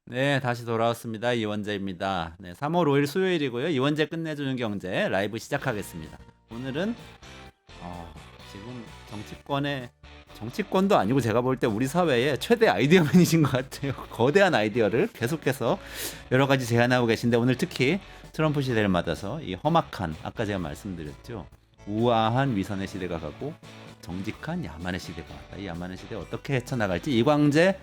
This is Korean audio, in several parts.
네, 다시 돌아왔습니다. 이원재입니다. 네, 3월 5일 수요일이고요. 이원재 끝내주는 경제 라이브 시작하겠습니다. 오늘은 지금 정치권도 아니고 제가 볼 때 우리 사회의 최대 아이디어맨이신 것 같아요. 거대한 아이디어를 계속해서 여러 가지 제안하고 계신데 오늘 특히 트럼프 시대를 맞아서 이 험악한 아까 제가 말씀드렸죠. 우아한 위선의 시대가 가고 정직한 야만의 시대가 왔다. 이 야만의 시대 어떻게 헤쳐나갈지 이광재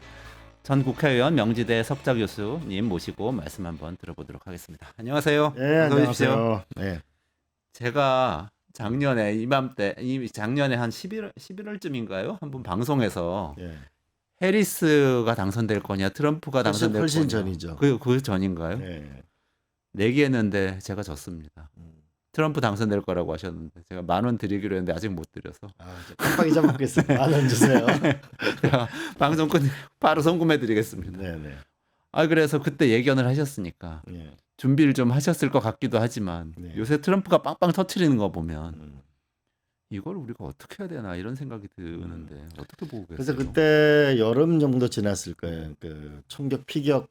전 국회의원 명지대 석좌 교수님 모시고 말씀 한번 들어보도록 하겠습니다. 안녕하세요. 네, 어서 오십시오. 안녕하세요. 네. 제가 작년에 이맘때 작년에 한 11월쯤인가요? 한번 방송에서 예. 해리스가 당선될 거냐, 트럼프가 당선될 훨씬 거냐. 전이죠. 그 전인가요? 네. 내기했는데 제가 졌습니다. 음. 트럼프 당선될 거라고 하셨는데 제가 10,000원 드리기로 했는데 아직 못 드려서 깜빡 잊어먹겠어요. 10,000원 주세요. 제가 방송 끝 바로 송금해 드리겠습니다. 네네. 그래서 그때 예견을 하셨으니까 네. 준비를 좀 하셨을 것 같기도 하지만 네. 요새 트럼프가 빵빵 터트리는 거 보면 음. 이걸 우리가 어떻게 해야 되나 이런 생각이 드는데 어떻게 보고 계세요? 그래서 그때 여름 정도 지났을 거예요. 그 총격 피격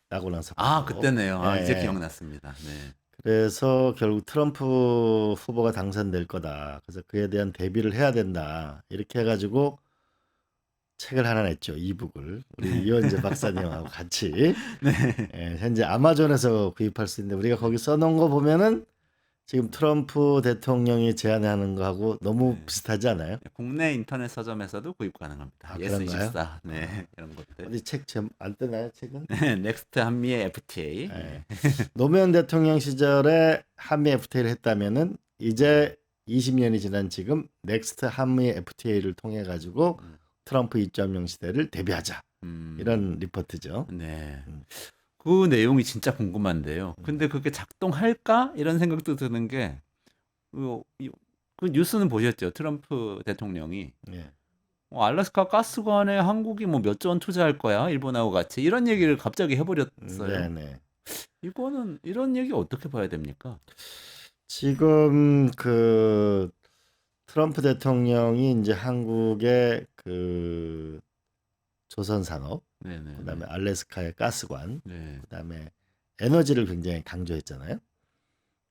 나고 나서. 그때네요. 네. 이제 기억났습니다. 네. 그래서 결국 트럼프 후보가 당선될 거다. 그래서 그에 대한 대비를 해야 된다. 이렇게 해가지고 책을 하나 냈죠. 이북을 우리 이원재 박사님하고 같이. 네. 예, 현재 아마존에서 구입할 수 있는데 우리가 거기 써놓은 거 보면은 지금 트럼프 대통령이 제안하는 거하고 너무 네. 비슷하지 않아요? 국내 인터넷 서점에서도 구입 가능합니다. 그런가요? 예스24 네 이런 것들. 어디 책 안 뜨나요, 책은? 네, 넥스트 한미의 FTA. 예. 노무현 대통령 시절에 한미 FTA를 했다면은 이제 20년이 지난 지금 넥스트 한미 FTA를 통해 가지고 트럼프 2.0 시대를 대비하자. 이런 리포트죠. 네. 음. 그 내용이 진짜 궁금한데요. 근데 그게 작동할까? 이런 생각도 드는 게, 그 뉴스는 보셨죠? 트럼프 대통령이. 예. 알래스카 가스관에 한국이 뭐 몇 조 원 투자할 거야? 일본하고 같이. 이런 얘기를 갑자기 해버렸어요. 네네. 이거는, 이런 얘기 어떻게 봐야 됩니까? 지금 그 트럼프 대통령이 이제 한국의 그 조선 산업, 네네. 그다음에 알래스카의 가스관, 네. 그다음에 에너지를 굉장히 강조했잖아요.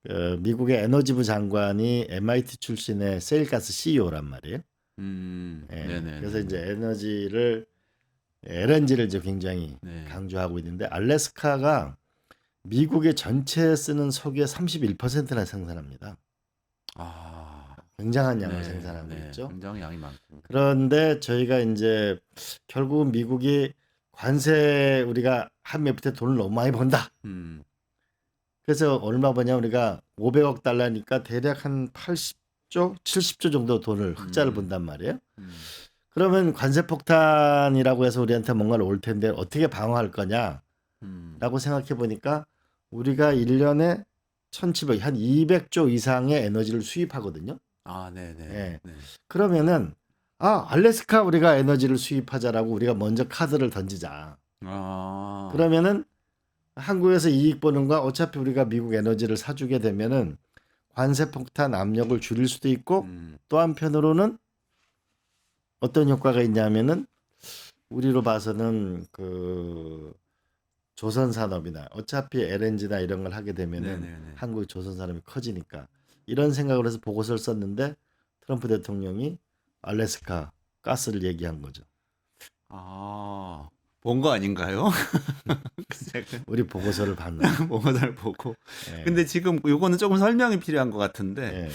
그 미국의 에너지부 장관이 MIT 출신의 세일가스 CEO란 말이에요. 예. 네네. 그래서 이제 LNG를 이제 굉장히 네. 강조하고 있는데 알래스카가 미국의 전체 쓰는 석유의 31%나 생산합니다. 굉장한 양을 생산하고 있죠. 굉장히 양이 많고. 그런데 저희가 이제 결국은 미국이 관세 우리가 한미 FTA 돈을 너무 많이 번다. 그래서 얼마 버냐 우리가 500억 달러니까 대략 한 80조, 70조 정도 돈을 흑자를 본단 말이에요. 그러면 관세 폭탄이라고 해서 우리한테 뭔가를 올 텐데 어떻게 방어할 거냐라고 생각해 보니까 우리가 1년에 1,700, 한 200조 이상의 에너지를 수입하거든요. 네네. 예. 네. 그러면은 알래스카 우리가 에너지를 수입하자라고 우리가 먼저 카드를 던지자. 그러면은 한국에서 이익 보는 거 어차피 우리가 미국 에너지를 사주게 되면은 관세 폭탄 압력을 줄일 수도 있고 또 한편으로는 어떤 효과가 있냐면은 우리로 봐서는 그 조선 산업이나 어차피 LNG나 이런 걸 하게 되면은 네네네. 한국 조선 산업이 커지니까 이런 생각을 해서 보고서를 썼는데 트럼프 대통령이 알래스카 가스를 얘기한 거죠. 본 거 아닌가요? 우리 보고서를 봤나? 보고서를 보고. 예. 근데 지금 요거는 조금 설명이 필요한 것 같은데 예.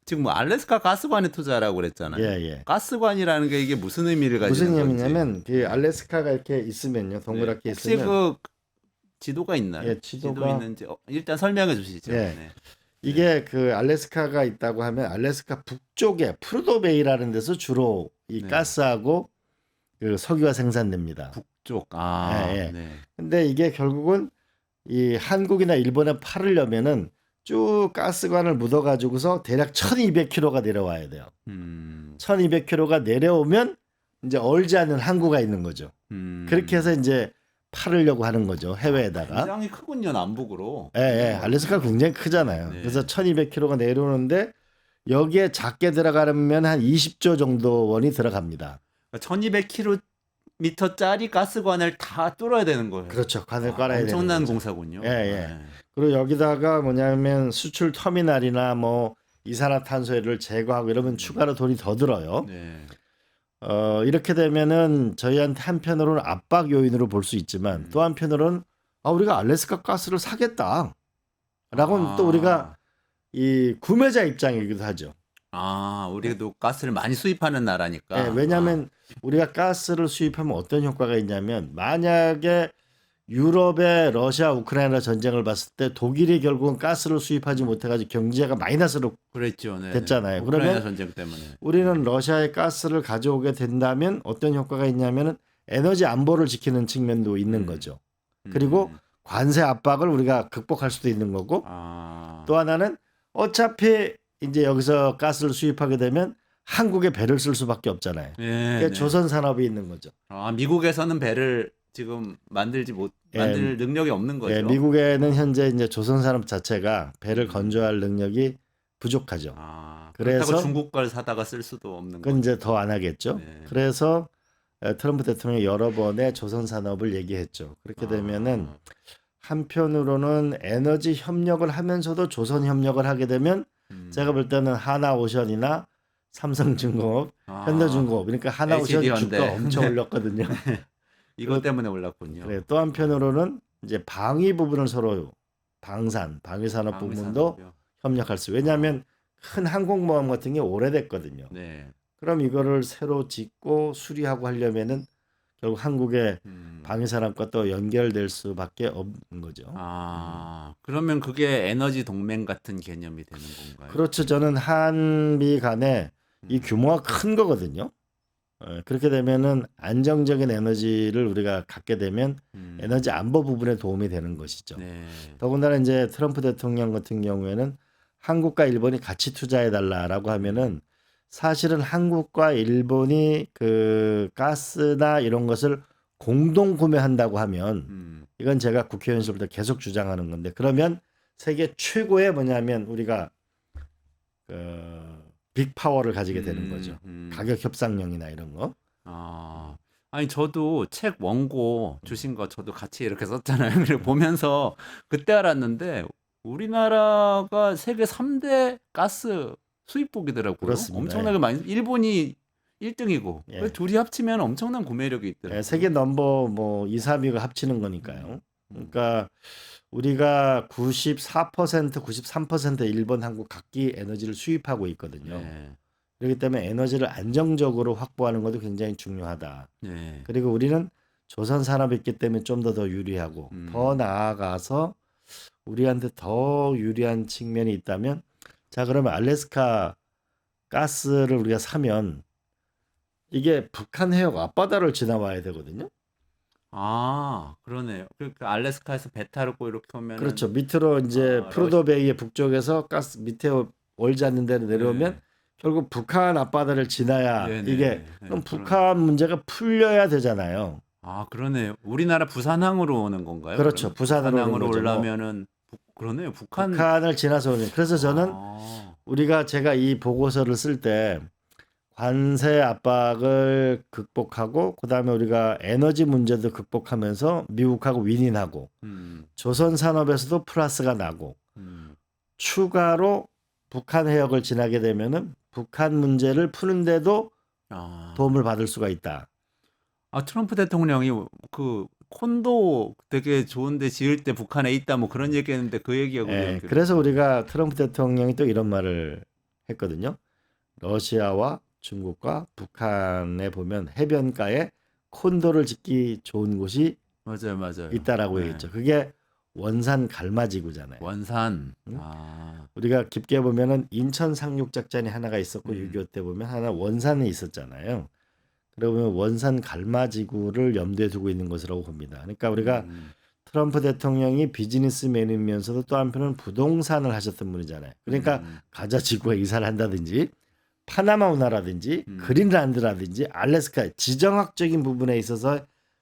지금 뭐 알래스카 가스관에 투자라고 그랬잖아요. 예. 가스관이라는 게 이게 무슨 의미를 가지는 무슨 건지. 의미냐면 그 알래스카가 이렇게 있으면요, 동그랗게 혹시 있으면 그 지도가 있나요? 예, 지도가 있는지 일단 설명해 주시죠. 예. 네. 이게 그 알래스카가 있다고 하면 알래스카 북쪽에 프루도베이라는 데서 주로 이 네. 가스하고 그 석유가 생산됩니다. 북쪽. 예. 네. 근데 이게 결국은 이 한국이나 일본에 팔으려면은 쭉 가스관을 묻어가지고서 대략 1,200km가 내려와야 돼요. 1,200km가 내려오면 이제 얼지 않은 항구가 있는 거죠. 그렇게 해서 이제 팔으려고 하는 거죠. 해외에다가. 굉장히 크군요, 남북으로. 예. 알래스카가 굉장히 크잖아요. 네. 그래서 1,200km가 내려오는데 여기에 작게 들어가려면 한 20조 정도 원이 들어갑니다. 1200km 10m짜리 가스관을 다 뚫어야 되는 거예요. 그렇죠. 관을 와, 깔아야 되는 엄청난 거죠. 공사군요. 예, 예. 그리고 여기다가 뭐냐면 수출 터미널이나 뭐 이산화탄소를 제거하고 이러면 추가로 돈이 더 들어요. 네. 이렇게 되면은 저희한테 한편으로는 압박 요인으로 볼 수 있지만 또 한편으로는 우리가 알래스카 가스를 사겠다. 라고는 또 우리가 이 구매자 입장이기도 하죠. 우리도 가스를 많이 수입하는 나라니까. 예, 왜냐하면 우리가 가스를 수입하면 어떤 효과가 있냐면 만약에 유럽의 러시아 우크라이나 전쟁을 봤을 때 독일이 결국은 가스를 수입하지 못해가지고 경제가 마이너스로 그랬죠. 네. 됐잖아요. 우크라이나 그러면 전쟁 때문에. 우리는 러시아의 가스를 가져오게 된다면 어떤 효과가 있냐면은 에너지 안보를 지키는 측면도 있는 거죠. 그리고 관세 압박을 우리가 극복할 수도 있는 거고 또 하나는 어차피 이제 여기서 가스를 수입하게 되면 한국에 배를 쓸 수밖에 없잖아요. 그러니까 조선 산업이 있는 거죠. 미국에서는 배를 지금 만들 능력이 없는 거죠. 예, 미국에는 현재 이제 조선 산업 자체가 배를 건조할 능력이 부족하죠. 그래서 그래서 중국 걸 사다가 쓸 수도 없는 그건 거죠. 이제 더 안 하겠죠. 네. 그래서 트럼프 대통령이 여러 번의 조선 산업을 얘기했죠. 그렇게 되면은 한편으로는 에너지 협력을 하면서도 조선 협력을 하게 되면 제가 볼 때는 하나오션이나 삼성중공업, 현대중공업 그러니까 하나오션 LCD 주가 현대. 엄청 올랐거든요. 이것 때문에 올랐군요. 그래, 또 한편으로는 이제 방위 부분을 서로 방위산업 부분도 방위산업이요. 협력할 수. 왜냐하면 큰 항공모함 같은 게 오래됐거든요. 네. 그럼 이거를 새로 짓고 수리하고 하려면은 결국 한국의 방위산업과 또 연결될 수밖에 없는 거죠. 그러면 그게 에너지 동맹 같은 개념이 되는 건가요? 그렇죠. 저는 한미 간에 이 규모가 큰 거거든요. 그렇게 되면은 안정적인 에너지를 우리가 갖게 되면 에너지 안보 부분에 도움이 되는 것이죠. 네. 더군다나 이제 트럼프 대통령 같은 경우에는 한국과 일본이 같이 투자해 달라라고 하면은 사실은 한국과 일본이 그 가스나 이런 것을 공동 구매한다고 하면 이건 제가 국회의원실부터 계속 주장하는 건데 그러면 세계 최고의 뭐냐면 우리가 빅 파워를 가지게 되는 거죠. 가격 협상력이나 이런 거. 아니 저도 책 원고 주신 거 저도 같이 이렇게 썼잖아요. 그리고 보면서 그때 알았는데 우리나라가 세계 3대 가스 수입국이더라고요. 그렇습니다. 엄청나게 많이. 일본이 1등이고 예. 둘이 합치면 엄청난 구매력이 있더라고요. 세계 넘버 뭐 2, 3위가 합치는 거니까요. 그러니까 우리가 94%, 93% 일본, 한국 각기 에너지를 수입하고 있거든요. 네. 그렇기 때문에 에너지를 안정적으로 확보하는 것도 굉장히 중요하다. 네. 그리고 우리는 조선 산업이 있기 때문에 좀 더 유리하고 더 나아가서 우리한테 더 유리한 측면이 있다면 자 그러면 알래스카 가스를 우리가 사면 이게 북한 해역 앞바다를 지나와야 되거든요. 그러네요. 그러니까 알래스카에서 배 타고 이렇게 오면 그렇죠. 밑으로 이제 프루도베이의 북쪽에서 가스 밑에 얼지 않는 데로 내려오면 결국 북한 앞바다를 지나야 이게 그럼 북한 문제가 풀려야 되잖아요. 그러네요. 우리나라 부산항으로 오는 건가요? 그렇죠. 부산으로 오는 거죠. 올라면은 그러네요. 북한을 지나서 오는. 그래서 저는 제가 이 보고서를 쓸 때 관세 압박을 극복하고 그다음에 우리가 에너지 문제도 극복하면서 미국하고 윈윈하고 조선 산업에서도 플러스가 나고 추가로 북한 해역을 지나게 되면은 북한 문제를 푸는데도 도움을 받을 수가 있다. 트럼프 대통령이 그 콘도 되게 좋은데 지을 때 북한에 있다 뭐 그런 얘기했는데 그 얘기하고 그래서 우리가 트럼프 대통령이 또 이런 말을 했거든요. 러시아와 중국과 북한에 보면 해변가에 콘도를 짓기 좋은 곳이 맞아요. 있다라고 얘기했죠. 그게 원산 갈마지구잖아요. 원산. 우리가 깊게 보면은 인천 상륙 작전이 하나가 있었고 6.25 때 보면 하나 원산에 있었잖아요. 그러면 원산 갈마지구를 염두에 두고 있는 것이라고 봅니다. 그러니까 우리가 트럼프 대통령이 비즈니스맨이면서도 또 한편은 부동산을 하셨던 분이잖아요. 그러니까 가자 지구에 이사를 한다든지 파나마 운하라든지 그린란드라든지 알래스카 지정학적인 부분에 있어서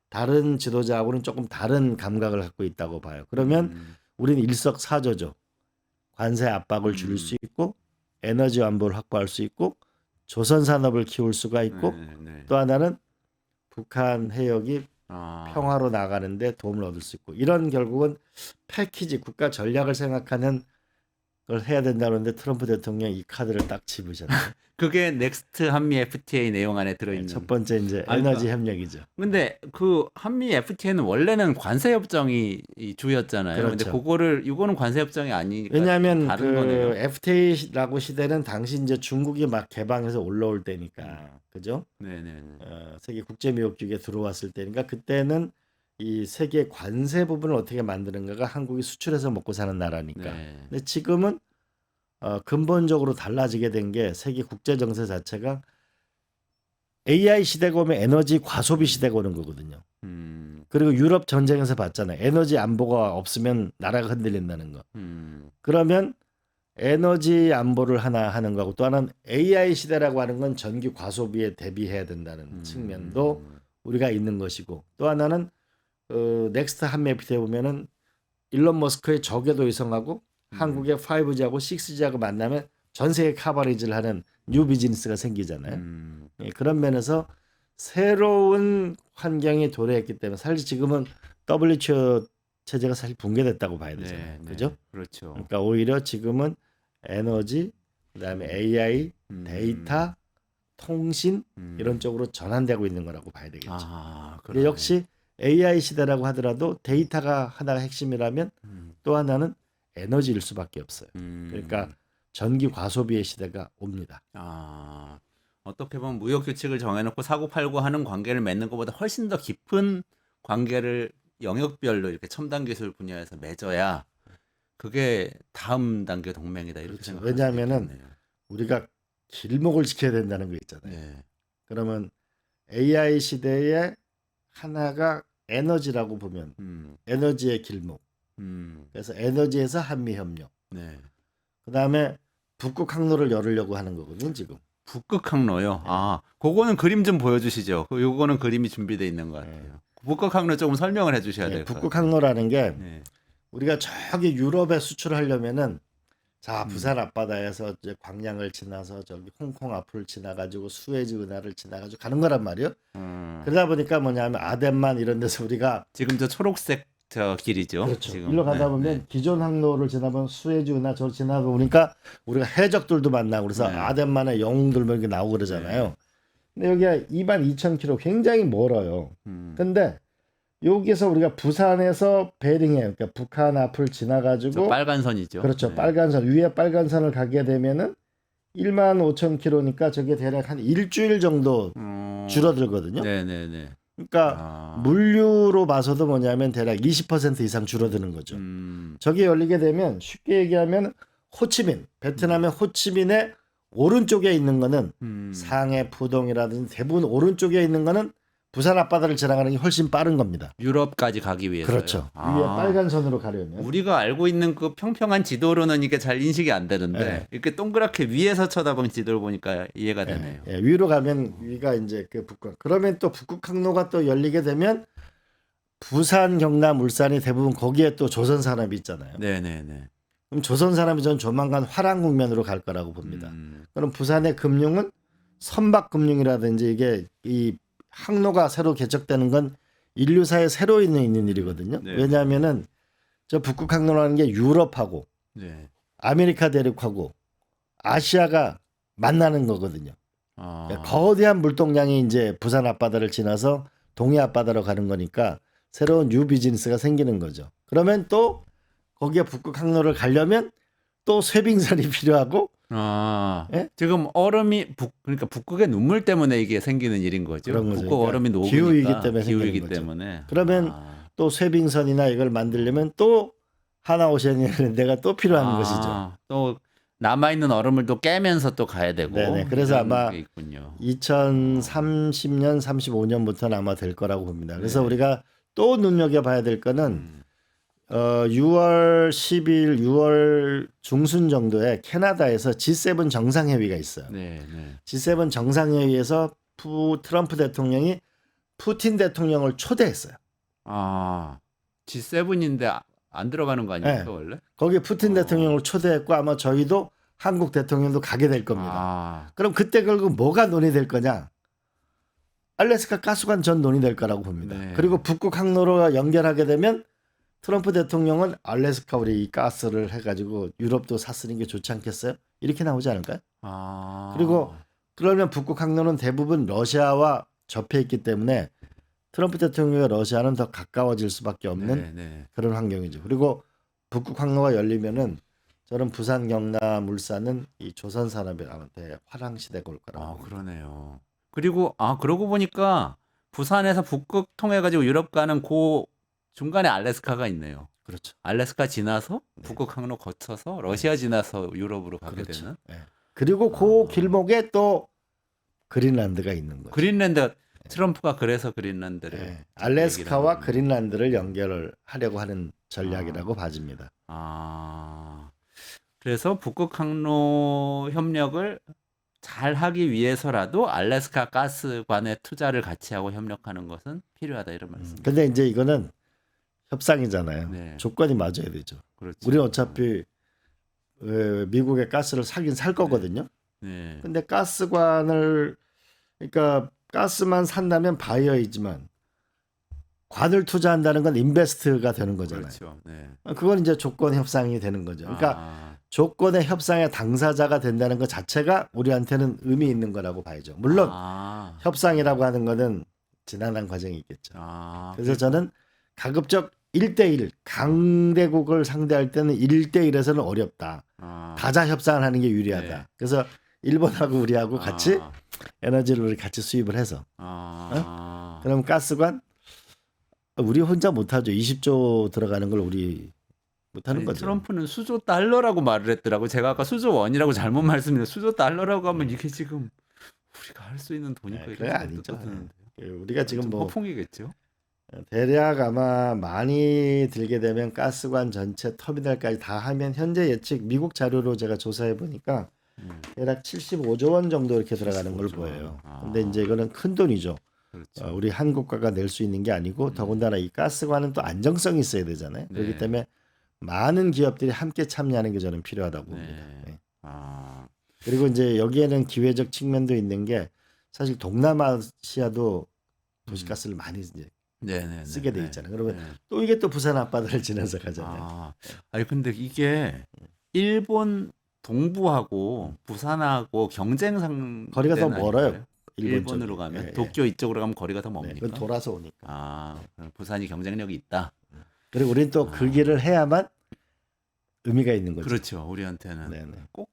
다른 지도자하고는 조금 다른 감각을 갖고 있다고 봐요. 그러면 우리는 일석사조죠. 관세 압박을 줄일 수 있고 에너지 안보를 확보할 수 있고 조선 산업을 키울 수가 있고 또 하나는 북한 해역이 아. 평화로 나가는데 도움을 얻을 수 있고 이런 결국은 패키지 국가 전략을 생각하는 걸 해야 된다는데 트럼프 대통령이 이 카드를 딱 집으셨네요. 그게 넥스트 한미 FTA 내용 안에 들어있는. 첫 번째 이제 아니, 에너지 협력이죠. 근데 그 한미 FTA는 원래는 관세 협정이 이 주였잖아요. 근데 그렇죠. 이거는 관세 협정이 아니니까 왜냐하면 다른 그 거네요. FTA라고 시대는 당시 이제 중국이 막 개방해서 올라올 때니까 그죠? 네네. 세계 국제 무역주의에 들어왔을 때니까 그때는 이 세계 관세 부분을 어떻게 만드는가가 한국이 수출해서 먹고 사는 나라니까. 네. 근데 지금은 근본적으로 달라지게 된 게 세계 국제 정세 자체가 AI 시대가 오면 에너지 과소비 시대가 오는 거거든요. 그리고 유럽 전쟁에서 봤잖아요. 에너지 안보가 없으면 나라가 흔들린다는 거. 그러면 에너지 안보를 하나 하는 거고 또 하나는 AI 시대라고 하는 건 전기 과소비에 대비해야 된다는 측면도 우리가 있는 것이고 또 하나는 넥스트 한미 FTA 보면은 일론 머스크의 저궤도 위성하고 한국의 5G하고 6G하고 만나면 전 세계 커버리지를 하는 뉴 비즈니스가 생기잖아요. 예, 그런 면에서 새로운 환경이 도래했기 때문에 사실 지금은 WTO 체제가 사실 붕괴됐다고 봐야 되잖아요. 그죠? 그렇죠. 그러니까 오히려 지금은 에너지, 그다음에 AI, 데이터, 통신 이런 쪽으로 전환되고 있는 거라고 봐야 되겠죠. 아, 근데 역시 AI 시대라고 하더라도 데이터가 하나가 핵심이라면 또 하나는 에너지일 수밖에 없어요. 그러니까 전기 과소비의 시대가 옵니다. 아, 어떻게 보면 무역 규칙을 정해놓고 사고 팔고 하는 관계를 맺는 것보다 훨씬 더 깊은 관계를 영역별로 이렇게 첨단 기술 분야에서 맺어야 그게 다음 단계 동맹이다 이렇게 그렇죠. 생각할 왜냐하면은 수 있겠네요. 우리가 길목을 지켜야 된다는 거 있잖아요. 네. 그러면 AI 시대에 하나가 에너지라고 보면 에너지의 길목. 그래서 에너지에서 한미 협력. 네. 그다음에 북극 항로를 열으려고 하는 거거든요, 지금. 북극 항로요. 아, 그거는 그림 좀 보여주시죠. 요거는 그림이 준비되어 있는 것 같아요. 북극 항로 조금 설명을 해주셔야 될 것 같아요. 북극 항로라는 게 네. 우리가 저기 유럽에 수출하려면은 자 부산 앞바다에서 이제 광양을 지나서 저기 홍콩 앞을 지나가지고 수에즈 운하를 지나가지고 가는 거란 말이에요. 그러다 보니까 뭐냐면 아덴만 이런 데서 우리가 지금 저 초록색 저 길이죠. 그렇죠. 지금. 일로 가다 보면 기존 항로를 지나면 수에즈 운하 저 지나다 보니까 우리가 해적들도 만나고 그래서 네. 아덴만의 영웅들 뭐 이렇게 나오고 그러잖아요. 근데 여기가 22,000km 굉장히 멀어요. 근데 여기서 우리가 부산에서 베링해 그러니까 북한 앞을 지나가지고 저 빨간 선이죠. 그렇죠. 네. 빨간 선 위에 빨간 선을 가게 되면은 15,000km니까 저게 대략 한 일주일 정도 줄어들거든요. 네네네. 그러니까 물류로 봐서도 뭐냐면 대략 20% 이상 줄어드는 거죠. 저게 열리게 되면 쉽게 얘기하면 호치민, 베트남의 호치민의 오른쪽에 있는 거는 상해, 푸동이라든지 대부분 오른쪽에 있는 거는 부산 앞바다를 지나가는 게 훨씬 빠른 겁니다. 유럽까지 가기 위해서요. 그렇죠. 위에 빨간 선으로 가려면. 우리가 알고 있는 그 평평한 지도로는 이게 잘 인식이 안 되는데 네. 이렇게 동그랗게 위에서 쳐다본 지도를 보니까 이해가 되네요. 예, 위로 가면 위가 이제 그 북극. 그러면 또 북극 항로가 또 열리게 되면 부산, 경남, 울산이 대부분 거기에 또 조선 산업이 있잖아요. 네네네. 그럼 조선 산업이 전 조만간 화랑 국면으로 갈 거라고 봅니다. 그럼 부산의 금융은 선박 금융이라든지 이게 이 항로가 새로 개척되는 건 인류사에 새로 있는 일이거든요. 네. 왜냐하면은 저 북극 항로라는 게 유럽하고 네. 아메리카 대륙하고 아시아가 만나는 거거든요. 그러니까 거대한 물동량이 이제 부산 앞바다를 지나서 동해 앞바다로 가는 거니까 새로운 뉴 비즈니스가 생기는 거죠. 그러면 또 거기에 북극 항로를 가려면 또 쇠빙선이 필요하고 예? 지금 얼음이 그러니까 북극의 눈물 때문에 이게 생기는 일인 거죠. 그런 거죠. 북극 그러니까 얼음이 녹으니까 기후이기 때문에 기후이기 생기는 거죠. 때문에. 그러면 또 쇠빙선이나 이걸 만들려면 또 하나오션이라는 데가 또 필요한 것이죠. 또 남아 있는 얼음을 또 깨면서 또 가야 되고. 네네. 그래서 아마 게 있군요. 2030년, 35년부터는 아마 될 거라고 봅니다. 그래서 네. 우리가 또 눈여겨 봐야 될 거는 6월 10일, 6월 중순 정도에 캐나다에서 G7 정상회의가 있어요. 네, 네. G7 정상회의에서 트럼프 대통령이 푸틴 대통령을 초대했어요. G7인데 안 들어가는 거 아닙니까 네. 원래? 거기 푸틴 대통령을 초대했고 아마 저희도 한국 대통령도 가게 될 겁니다. 그럼 그때 결국 뭐가 논의될 거냐? 알래스카 가스관 전 논의될 거라고 봅니다. 네. 그리고 북극 항로로 연결하게 되면 트럼프 대통령은 알래스카 우리 이 가스를 해가지고 유럽도 샀으는 게 좋지 않겠어요? 이렇게 나오지 않을까요? 그리고 그러면 북극 항로는 대부분 러시아와 접해 있기 때문에 트럼프 대통령과 러시아는 더 가까워질 수밖에 없는 네. 그런 환경이죠. 그리고 북극 항로가 열리면은 저는 부산, 경남, 울산은 이 조선 산업한테 화랑 시대가 올 거라고. 그러네요. 그리고 그러고 보니까 부산에서 북극 통해 가지고 유럽 가는 그 중간에 알래스카가 있네요. 그렇죠. 알래스카 지나서 네. 북극 항로 거쳐서 러시아 지나서 유럽으로 가게 그렇죠. 되는. 네. 그리고 그 길목에 또 그린란드가 있는 거죠. 그린랜드 트럼프가 그래서 그린란드를 네. 알래스카와 얘기를 하는군요. 그린란드를 연결을 하려고 하는 전략이라고 봐집니다. 그래서 북극 항로 협력을 잘 하기 위해서라도 알래스카 가스관에 투자를 같이 하고 협력하는 것은 필요하다 이런 말씀. 근데 이제 이거는 협상이잖아요. 네. 조건이 맞아야 되죠. 그렇죠. 우리는 어차피 미국의 가스를 사긴 살 거거든요. 네. 근데 가스관을 그러니까 가스만 산다면 바이어이지만 관을 투자한다는 건 인베스트가 되는 거잖아요. 그렇죠. 네. 그건 이제 조건 협상이 되는 거죠. 그러니까 조건의 협상의 당사자가 된다는 것 자체가 우리한테는 의미 있는 거라고 봐야죠. 물론 협상이라고 하는 거는 지난한 과정이 있겠죠. 그래서 저는 가급적 1대1 강대국을 상대할 때는 1대1에서는 어렵다. 다자 협상을 하는 게 유리하다. 네. 그래서 일본하고 우리하고 같이 에너지를 우리 같이 수입을 해서 그럼 가스관 우리 혼자 못하죠. 20조 들어가는 걸 우리 못하는 거죠. 트럼프는 수조 달러라고 말을 했더라고. 제가 아까 수조 원이라고 잘못 말씀드렸는데 수조 달러라고 하면 이게 지금 우리가 할 수 있는 돈일까? 그게 아니죠. 우리가 지금 뭐 허풍이겠죠. 대략 아마 많이 들게 되면 가스관 전체 터미널까지 다 하면 현재 예측 미국 자료로 제가 조사해 보니까 대략 75조 원 정도 이렇게 들어가는 걸 보여요. 근데 이제 이거는 큰 돈이죠. 그렇죠. 우리 한국가가 낼 수 있는 게 아니고 더군다나 이 가스관은 또 안정성이 있어야 되잖아요. 그렇기 네. 때문에 많은 기업들이 함께 참여하는 게 저는 필요하다고 봅니다. 네. 그리고 이제 여기에는 기회적 측면도 있는 게 사실 동남아시아도 도시가스를 많이 이제 쓰게 돼 있잖아요. 그러면 또 이게 또 부산 앞바다를 지나서 가잖아요. 아니 근데 이게 일본 동부하고 부산하고 경쟁 상대 거리가 더 멀어요. 일본으로 가면 도쿄 이쪽으로 가면 거리가 더 멉니까? 그건 돌아서 오니까. 그럼 부산이 경쟁력이 있다. 그리고 우리는 또 그 길을 해야만 의미가 있는 거죠. 그렇죠. 우리한테는 꼭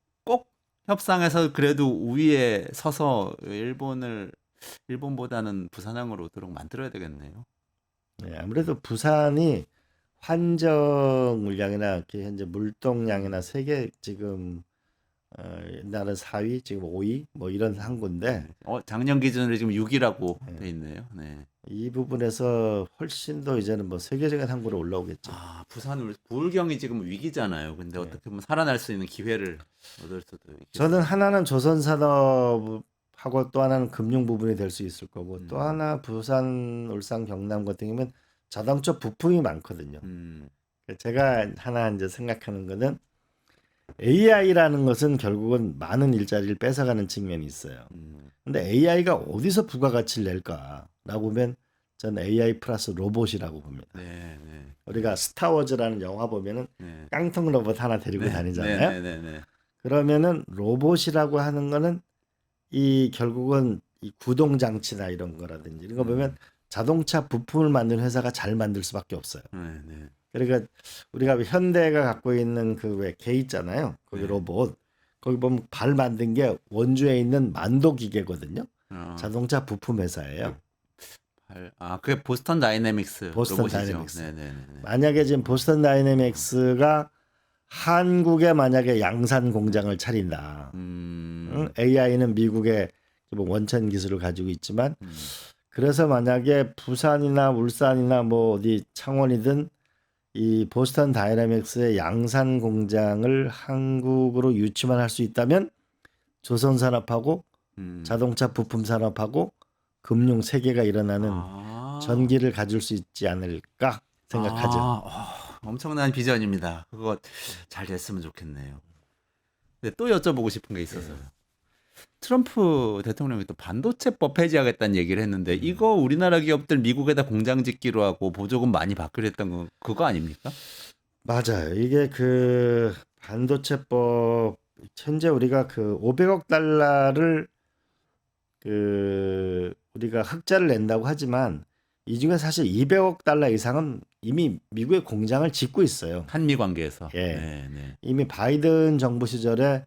협상에서 그래도 우위에 서서 일본보다는 부산항으로 오도록 만들어야 되겠네요. 네, 아무래도 부산이 환정 물량이나 이렇게 현재 물동량이나 세계 지금 옛날은 4위, 지금 5위 뭐 이런 항구인데 작년 기준으로 지금 6위라고 돼 있네요. 네. 이 부분에서 훨씬 더 이제는 뭐 세계적인 항구로 올라오겠죠. 부산 부울경이 지금 위기잖아요. 근데 어떻게 보면 살아날 수 있는 기회를 얻을 수도 있겠어요. 저는 하나는 조선산업하고 또 하나는 금융 부분이 될 수 있을 거고 또 하나 부산, 울산, 경남 같은 경우는 자동차 부품이 많거든요. 제가 하나 이제 생각하는 거는 AI라는 것은 결국은 많은 일자리를 뺏어가는 측면이 있어요. 근데 AI가 어디서 부가가치를 낼까라고 보면 저는 AI 플러스 로봇이라고 봅니다. 우리가 스타워즈라는 영화 보면은 깡통 로봇 하나 데리고 다니잖아요. 그러면은 로봇이라고 하는 거는 이 결국은 이 구동 장치나 이런 거라든지 이런 거 보면 자동차 부품을 만드는 회사가 잘 만들 수밖에 없어요. 그러니까 우리가 현대가 갖고 있는 그 왜 개 있잖아요. 거기 로봇. 거기 보면 발 만든 게 원주에 있는 만도 기계거든요. 자동차 부품 회사예요. 그게 보스턴 다이내믹스 보스턴 로봇이죠. 다이내믹스. 만약에 지금 보스턴 다이내믹스가 한국에 만약에 양산 공장을 차린다. AI는 미국의 원천 기술을 가지고 있지만 그래서 만약에 부산이나 울산이나 뭐 어디 창원이든 이 보스턴 다이내믹스의 양산 공장을 한국으로 유치만 할 수 있다면 조선 산업하고 자동차 부품 산업하고 금융 세계가 일어나는 전기를 가질 수 있지 않을까 생각하죠. 엄청난 비전입니다. 그거 잘 됐으면 좋겠네요. 근데 또 여쭤보고 싶은 게 있어서요. 트럼프 대통령이 또 반도체법 폐지하겠다는 얘기를 했는데 이거 우리나라 기업들 미국에다 공장 짓기로 하고 보조금 많이 받기로 했던 거 그거 아닙니까? 맞아요. 이게 그 반도체법 현재 우리가 그 500억 달러를 그 우리가 흑자를 낸다고 하지만 이 중에 사실 200억 달러 이상은 이미 미국에 공장을 짓고 있어요. 한미 관계에서. 예. 네, 네. 이미 바이든 정부 시절에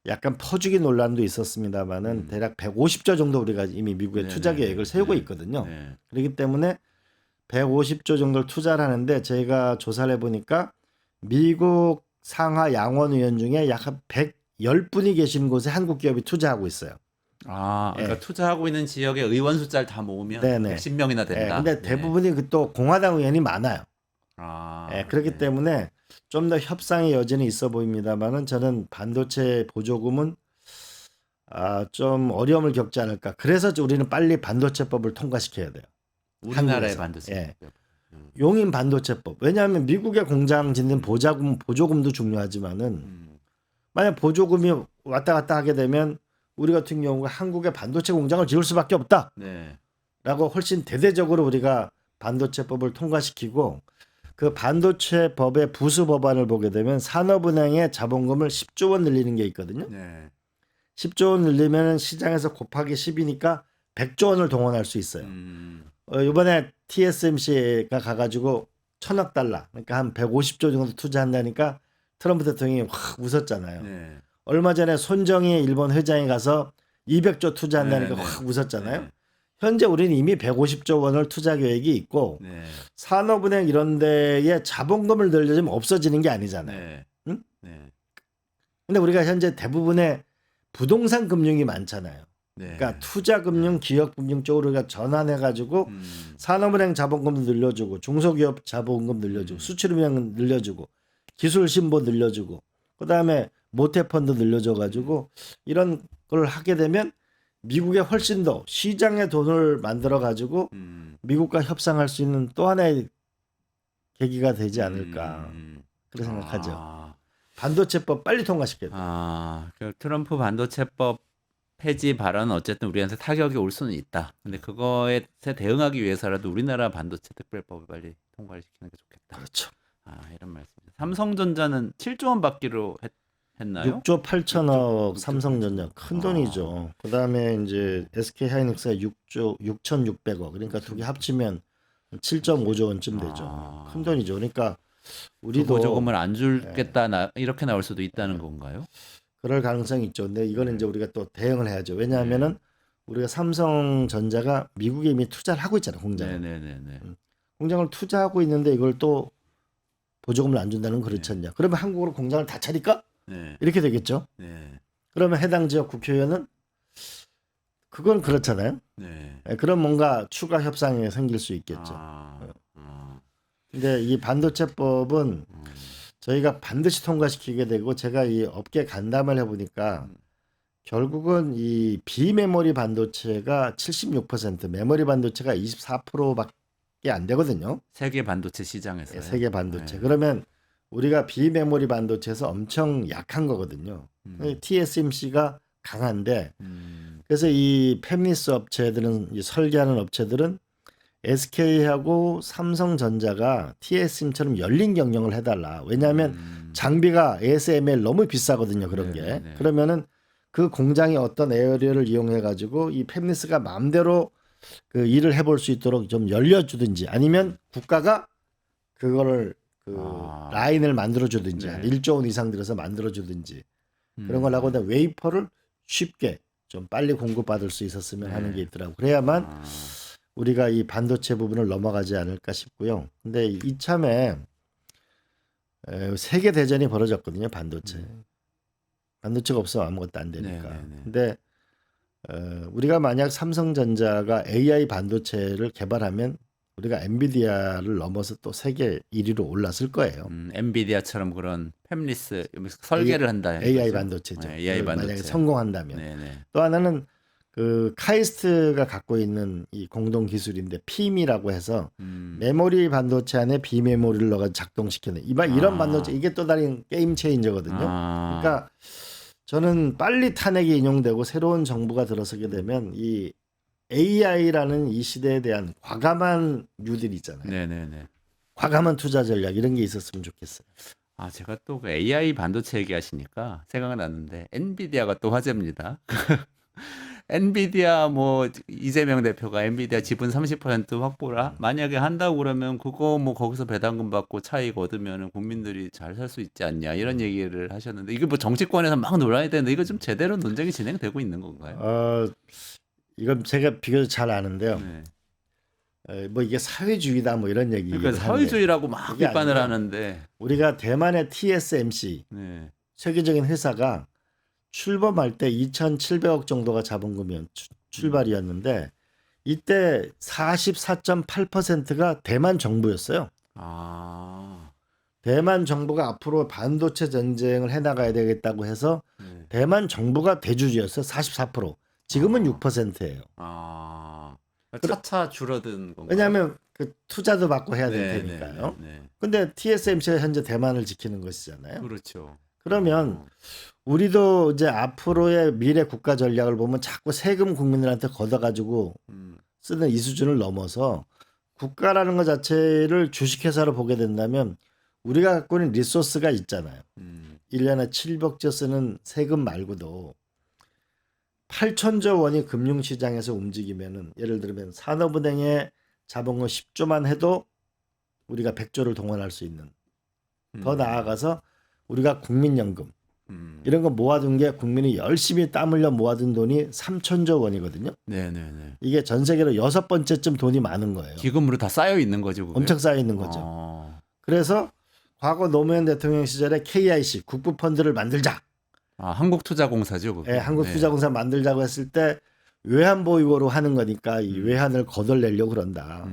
약간 퍼주기 논란도 있었습니다만은 대략 150조 정도 우리가 이미 미국에 네네. 투자 계획을 세우고 네. 있거든요. 네. 그렇기 때문에 150조 정도를 투자를 하는데 저희가 조사를 해보니까 미국 상하 양원의원 중에 약 한 110분이 계신 곳에 한국 기업이 투자하고 있어요. 아, 그러니까 예. 투자하고 있는 지역의 의원 숫자를 다 모으면 네네. 110명이나 예, 된다. 근데 네. 대부분이 그 또 공화당 의원이 많아요. 아, 예, 그렇기 네. 때문에 좀 더 협상의 여지는 있어 보입니다만은 저는 반도체 보조금은 좀 어려움을 겪지 않을까. 그래서 우리는 빨리 반도체법을 통과시켜야 돼요. 우리나라의 한국에서. 반도체. 예. 용인 반도체법. 왜냐하면 미국의 공장 짓는 보조금도 중요하지만은 만약 보조금이 왔다 갔다 하게 되면 우리 같은 경우가 한국의 반도체 공장을 지을 수밖에 없다라고 네. 훨씬 대대적으로 우리가 반도체법을 통과시키고 그 반도체법의 부수 법안을 보게 되면 산업은행의 자본금을 10조 원 늘리는 게 있거든요. 네. 10조 원 늘리면 시장에서 곱하기 10이니까 100조 원을 동원할 수 있어요. 이번에 TSMC가 가가지고 1,000억 달러, 그러니까 한 150조 정도 투자한다니까 트럼프 대통령이 확 웃었잖아요. 네. 얼마 전에 손정희 일본 회장이 가서 200조 투자한다니까 네, 네. 확 웃었잖아요. 네. 현재 우리는 이미 150조 원을 투자 계획이 있고 네. 산업은행 이런 데에 자본금을 늘려주면 없어지는 게 아니잖아요. 네. 응? 네. 근데 우리가 현재 대부분의 부동산 금융이 많잖아요. 네. 그러니까 투자 금융, 기업 금융 쪽으로 우리가 전환해 가지고 산업은행 자본금도 늘려주고 중소기업 자본금 늘려주고 수출은행 늘려주고 기술 신보 늘려주고 그다음에 모태펀드 늘려줘 가지고 이런 걸 하게 되면 미국에 훨씬 더 시장의 돈을 만들어 가지고 미국과 협상할 수 있는 또 하나의 계기가 되지 않을까 그렇게 생각하죠. 반도체법 빨리 통과시켜야 돼요. 그 트럼프 반도체법 폐지 발언은 어쨌든 우리한테 타격이 올 수는 있다. 근데 그거에 대응하기 위해서라도 우리나라 반도체 특별법을 빨리 통과를 시키는 게 좋겠다. 그렇죠. 이런 말씀입니다. 삼성전자는 7조 원 받기로 했나요? 6조 8천억 6조 삼성전자 큰 돈이죠. 그다음에 이제 SK하이닉스가 6조 6,600억. 그러니까 두 개 합치면 7.5조 원쯤 되죠. 큰 돈이죠. 그러니까 우리도 그 보조금을 안 줄겠다 이렇게 나올 수도 있다는 건가요? 그럴 가능성이 있죠. 근데 이거는 이제 우리가 또 대응을 해야죠. 왜냐하면은 우리가 삼성전자가 미국에 이미 투자를 하고 있잖아요. 공장을. 네네네. 공장을 투자하고 있는데 이걸 또 보조금을 안 준다는 건 그렇지 않냐. 그러면 한국으로 공장을 다 차릴까? 네. 이렇게 되겠죠. 네. 그러면 해당 지역 국회의원은 그건 그렇잖아요. 네. 그런 뭔가 추가 협상이 생길 수 있겠죠. 근데 이 반도체법은 저희가 반드시 통과시키게 되고 제가 이 업계 간담을 해보니까 결국은 이 비메모리 반도체가 76%, 메모리 반도체가 24%밖에 안 되거든요. 세계 반도체 시장에서. 세계 반도체. 네. 그러면 우리가 비메모리 반도체에서 엄청 약한 거거든요. TSMC가 강한데 그래서 이 팹리스 업체들은 이 설계하는 업체들은 SK하고 삼성전자가 TSM처럼 열린 경영을 해달라. 왜냐하면 장비가 ASML 너무 비싸거든요. 그런 게. 네네네. 그러면은 그 공장이 어떤 에어리어를 이용해 가지고 이 팹리스가 마음대로 그 일을 해볼 수 있도록 좀 열려주든지 아니면 국가가 그거를 그 라인을 만들어주든지 한 1조 원 이상 들여서 만들어주든지 그런 걸 하고 웨이퍼를 쉽게 좀 빨리 공급받을 수 있었으면 하는 게 있더라고. 그래야만 우리가 이 반도체 부분을 넘어가지 않을까 싶고요. 근데 이참에 세계 대전이 벌어졌거든요. 반도체. 반도체가 없으면 아무것도 안 되니까. 네네네. 근데 우리가 만약 삼성전자가 AI 반도체를 개발하면 우리가 엔비디아를 넘어서 또 세계 1위로 올랐을 거예요. 엔비디아처럼 그런 팹리스 설계를 한다. AI 반도체죠. 네, AI 반도체. 만약에 성공한다면. 네네. 또 하나는 그 카이스트가 갖고 있는 이 공동 기술인데 PIM이라고 해서 메모리 반도체 안에 비메모리를 넣어 작동시키는 이런 반도체 이게 또 다른 게임 체인저거든요. 그러니까 저는 빨리 탄핵이 인용되고 새로운 정부가 들어서게 되면 이 AI라는 이 시대에 대한 과감한 뉴딜 있잖아요. 네네네. 과감한 투자 전략 이런 게 있었으면 좋겠어요. 아, 제가 또 그 AI 반도체 얘기하시니까 생각났는데 엔비디아가 또 화제입니다. 엔비디아 뭐 이재명 대표가 엔비디아 지분 30% 확보라 만약에 한다고 그러면 그거 뭐 거기서 배당금 받고 차익 얻으면 국민들이 잘 살 수 있지 않냐 이런 얘기를 하셨는데 이게 뭐 정치권에서 막 논란이 되는데 이거 좀 제대로 논쟁이 진행되고 있는 건가요? 이건 제가 비교적 잘 아는데요. 네. 뭐 이게 사회주의다 뭐 이런 얘기. 그러니까 사회주의라고 막 그게 비판을 아니라 하는데 우리가 대만의 TSMC 네. 세계적인 회사가 출범할 때 2,700억 정도가 자본금이 출발이었는데 이때 44.8%가 대만 정부였어요. 아, 대만 정부가 앞으로 반도체 전쟁을 해나가야 되겠다고 해서 네. 대만 정부가 대주주였어요. 44%. 지금은 6%예요. 아, 차차 줄어든 건가요? 왜냐하면 그 투자도 받고 해야 될 네, 테니까요. 네, 네. 근데 TSMC가 현재 대만을 지키는 것이잖아요. 그렇죠. 그러면 우리도 이제 앞으로의 미래 국가 전략을 보면 자꾸 세금 국민들한테 걷어가지고 쓰는 이 수준을 넘어서 국가라는 것 자체를 주식회사로 보게 된다면 우리가 갖고 있는 리소스가 있잖아요. 1년에 700조 쓰는 세금 말고도 8천조 원이 금융시장에서 움직이면은 예를 들면 산업은행에 자본금 10조만 해도 우리가 100조를 동원할 수 있는 더 나아가서 우리가 국민연금 이런 거 모아둔 게 국민이 열심히 땀 흘려 모아둔 돈이 3천조 원이거든요. 네네네. 이게 전 세계로 6번째쯤 돈이 많은 거예요. 기금으로 다 쌓여 있는 거죠. 그게? 엄청 쌓여 있는 거죠. 그래서 과거 노무현 대통령 시절에 KIC 국부펀드를 만들자. 한국투자공사죠. 그게. 예, 한국투자공사 만들자고 했을 때 외환 보유고로 하는 거니까 이 외환을 거덜내려고 그런다.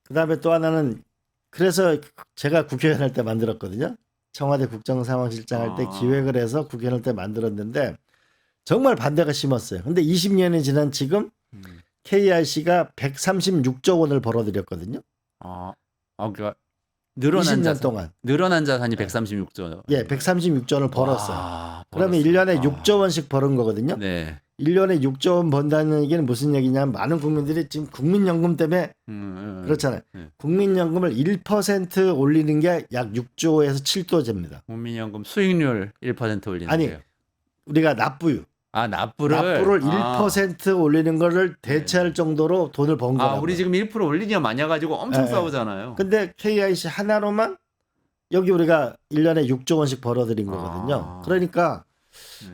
그다음에 또 하나는 그래서 제가 국회의원 할 때 만들었거든요. 청와대 국정상황실장 할 때 기획을 해서 국회의원 할 때 만들었는데 정말 반대가 심했어요. 근데 20년이 지난 지금 KIC가 136조 원을 벌어들였거든요. 그러니까 늘어난 20년 자산 동안. 늘어난 자산이 136조. 예, 136조 원을 벌었어요. 그러면 벌었어요. 1년에 6조 원씩 버는 거거든요. 네. 1년에 6조 원 번다는 얘기는 무슨 얘기냐면 많은 국민들이 지금 국민연금 때문에 그렇잖아요. 국민연금을 1% 올리는 게 약 6조에서 7조입니다. 국민연금 수익률 1% 올리는 아니, 게요. 우리가 납부유. 납부를 1% 올리는 거를 대체할 정도로 돈을 번 거라고. 우리 지금 1% 올리냐 마냐 가지고 엄청 싸우잖아요. 근데 KIC 하나로만 여기 우리가 1년에 6조 원씩 벌어들인 거거든요. 그러니까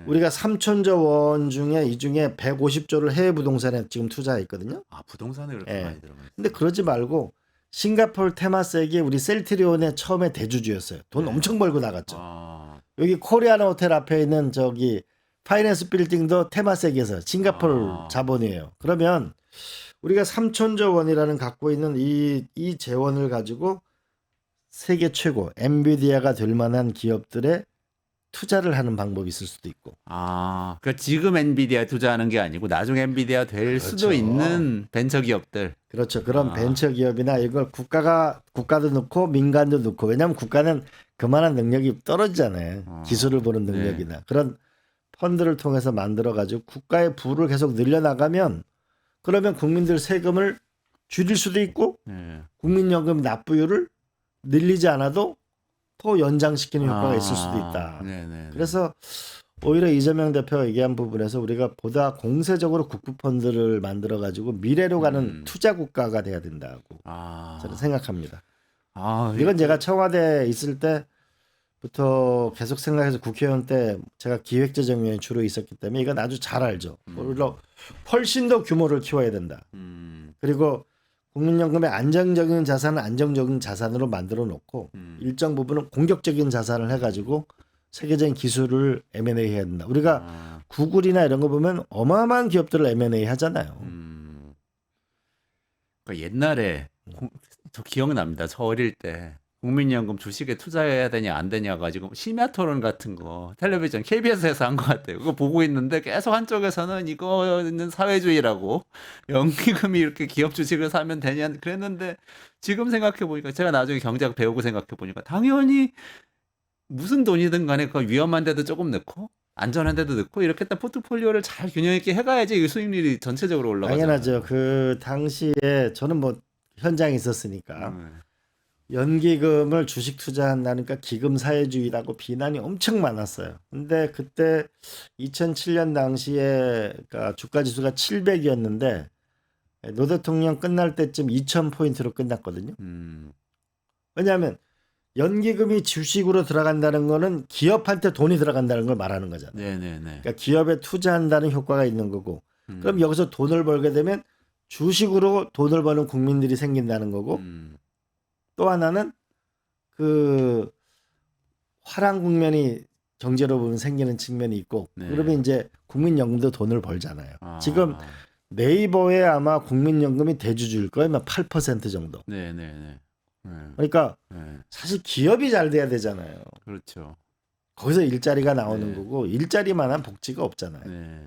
우리가 3천조 원 중에 이 중에 150조를 해외 부동산에 지금 투자했거든요. 부동산에 그렇게 많이 들어가요. 근데 그러지 말고 싱가포르 테마섹이 우리 셀트리온의 처음에 대주주였어요. 돈 엄청 벌고 나갔죠. 여기 코리아나 호텔 앞에 있는 저기 파이낸스 빌딩도 테마섹에서 싱가포르 자본이에요. 그러면 우리가 3천조 원이라는 갖고 있는 이 재원을 가지고 세계 최고 엔비디아가 될 만한 기업들의 투자를 하는 방법이 있을 수도 있고. 그러니까 지금 엔비디아 투자하는 게 아니고 나중에 엔비디아 될 수도 있는 벤처 기업들. 그렇죠. 그런 벤처 기업이나 이걸 국가도 넣고 민간도 넣고 왜냐하면 국가는 그만한 능력이 떨어지잖아요. 기술을 보는 능력이나 그런 펀드를 통해서 만들어 가지고 국가의 부를 계속 늘려나가면 그러면 국민들 세금을 줄일 수도 있고 국민연금 납부율을 늘리지 않아도 더 연장시키는 효과가 있을 수도 있다. 그래서 오히려 이재명 대표가 얘기한 부분에서 우리가 보다 공세적으로 국부펀드를 만들어 가지고 미래로 가는 투자 국가가 돼야 된다고 저는 생각합니다. 이건 제가 청와대에 있을 때부터 계속 생각해서 국회의원 때 제가 기획재정위원회 주로 있었기 때문에 이건 아주 잘 알죠. 오히려 훨씬 더 규모를 키워야 된다. 그리고 국민연금의 안정적인 자산은 안정적인 자산으로 만들어 놓고 일정 부분은 공격적인 자산을 해가지고 세계적인 기술을 M&A 해야 된다. 우리가 구글이나 이런 거 보면 어마어마한 기업들을 M&A 하잖아요. 그러니까 옛날에 저 기억납니다. 저 어릴 때 국민연금 주식에 투자해야 되냐 안 되냐 가지고 심야 토론 같은 거 텔레비전 KBS에서 한 것 같아요. 그거 보고 있는데 계속 한쪽에서는 이거는 사회주의라고 연기금이 이렇게 기업 주식을 사면 되냐 그랬는데 지금 생각해 보니까 제가 나중에 경제학 배우고 생각해 보니까 당연히 무슨 돈이든 간에 그 위험한데도 조금 넣고 안전한데도 넣고 이렇게 딱 포트폴리오를 잘 균형 있게 해가야지 이 수익률이 전체적으로 올라가잖아요. 당연하죠. 그 당시에 저는 뭐 현장에 있었으니까 연기금을 주식 투자한다니까 기금 사회주의라고 비난이 엄청 많았어요. 근데 그때 2007년 당시에 그러니까 주가 지수가 700이었는데 노 대통령 끝날 때쯤 2000포인트로 끝났거든요. 왜냐하면 연기금이 주식으로 들어간다는 거는 기업한테 돈이 들어간다는 걸 말하는 거잖아요. 네네네. 그러니까 기업에 투자한다는 효과가 있는 거고 그럼 여기서 돈을 벌게 되면 주식으로 돈을 버는 국민들이 생긴다는 거고 또 하나는 그 화랑 국면이 경제로 보면 생기는 측면이 있고 네. 그러면 이제 국민연금도 돈을 벌잖아요. 아. 지금 네이버에 아마 국민연금이 대주주일 거예요. 8% 정도. 네네네. 그러니까 네. 사실 기업이 잘 돼야 되잖아요. 그렇죠. 거기서 일자리가 나오는 네. 거고 일자리만한 복지가 없잖아요. 네.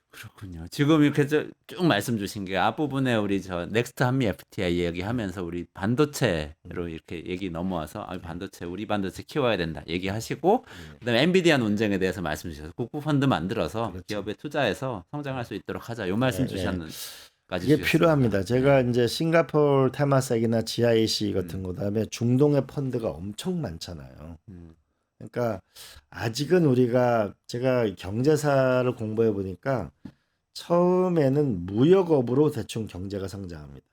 그렇군요. 지금 이렇게 쭉 말씀 주신 게 앞부분에 우리 저 넥스트 한미 FTA 얘기하면서 우리 반도체로 이렇게 얘기 넘어와서 반도체 우리 반도체 키워야 된다 얘기하시고 그다음에 엔비디아 논쟁에 대해서 말씀 주셔서 국부 펀드 만들어서 그렇죠. 기업에 투자해서 성장할 수 있도록 하자. 요 말씀 네, 주셨는까지 이게 필요합니다. 제가 이제 싱가포르 테마섹이나 GIC 같은 거 다음에 중동의 펀드가 엄청 많잖아요. 그러니까 아직은 우리가 제가 경제사를 공부해 보니까 처음에는 무역업으로 대충 경제가 성장합니다.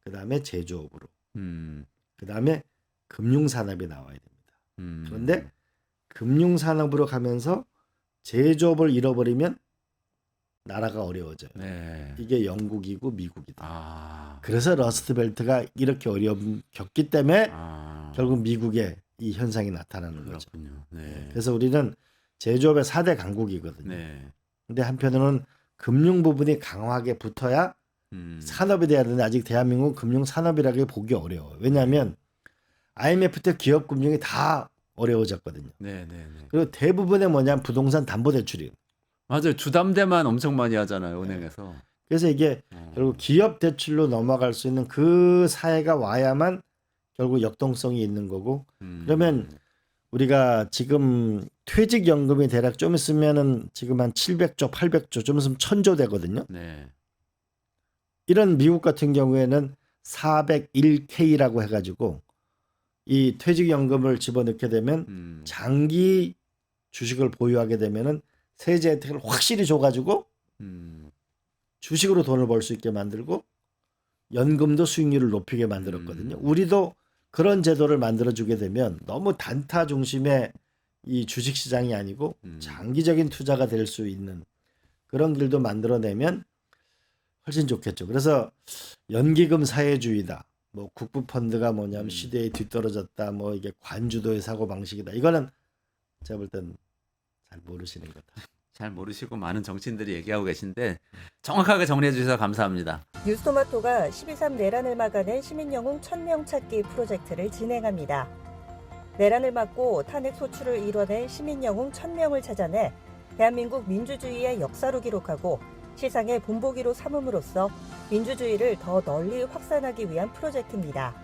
그 다음에 제조업으로, 그 다음에 금융산업이 나와야 됩니다. 그런데 금융산업으로 가면서 제조업을 잃어버리면 나라가 어려워져요. 네. 이게 영국이고 미국이다. 아. 그래서 러스트벨트가 이렇게 어려움 겪기 때문에 아. 결국 미국에 이 현상이 나타나는 거죠. 그렇군요. 네. 그래서 우리는 제조업의 4대 강국이거든요. 네. 근데 한편으로는 금융 부분이 강하게 붙어야 산업이 돼야 되는데 아직 대한민국 금융 산업이라고 보기 어려워요. 왜냐하면 IMF 때 기업 금융이 다 어려워졌거든요. 네네네. 그리고 대부분의 뭐냐면 부동산 담보대출이에요. 맞아요. 주담대만 엄청 많이 하잖아요. 은행에서. 그래서 이게 결국 기업 대출로 넘어갈 수 있는 그 사회가 와야만 결국 역동성이 있는 거고 그러면 우리가 지금 퇴직연금이 대략 좀 있으면은 지금 한 700조, 800조, 좀 있으면 1000조 되거든요. 네. 이런 미국 같은 경우에는 401K라고 해가지고 이 퇴직연금을 집어넣게 되면 장기 주식을 보유하게 되면은 세제 혜택을 확실히 줘가지고 주식으로 돈을 벌 수 있게 만들고 연금도 수익률을 높이게 만들었거든요. 우리도 그런 제도를 만들어주게 되면 너무 단타 중심의 이 주식시장이 아니고 장기적인 투자가 될 수 있는 그런 길도 만들어내면 훨씬 좋겠죠. 그래서 연기금 사회주의다. 뭐 국부펀드가 뭐냐면 시대에 뒤떨어졌다. 뭐 이게 관주도의 사고방식이다. 이거는 제가 볼 땐 잘 모르시는 거다. 잘 모르시고 많은 정치인들이 얘기하고 계신데 정확하게 정리해 주셔서 감사합니다. 뉴스토마토가 12.3 내란을 막아낸 시민영웅 1000명 찾기 프로젝트를 진행합니다. 내란을 막고 탄핵 소추를 이뤄낸 시민영웅 1000명을 찾아내 대한민국 민주주의의 역사로 기록하고 시상의 본보기로 삼음으로써 민주주의를 더 널리 확산하기 위한 프로젝트입니다.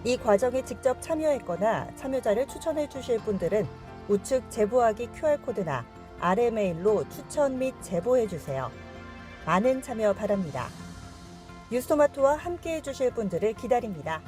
이 과정에 직접 참여했거나 참여자를 추천해 주실 분들은 우측 제보하기 QR코드나 아래 메일로 추천 및 제보해 주세요. 많은 참여 바랍니다. 뉴스토마토와 함께해 주실 분들을 기다립니다.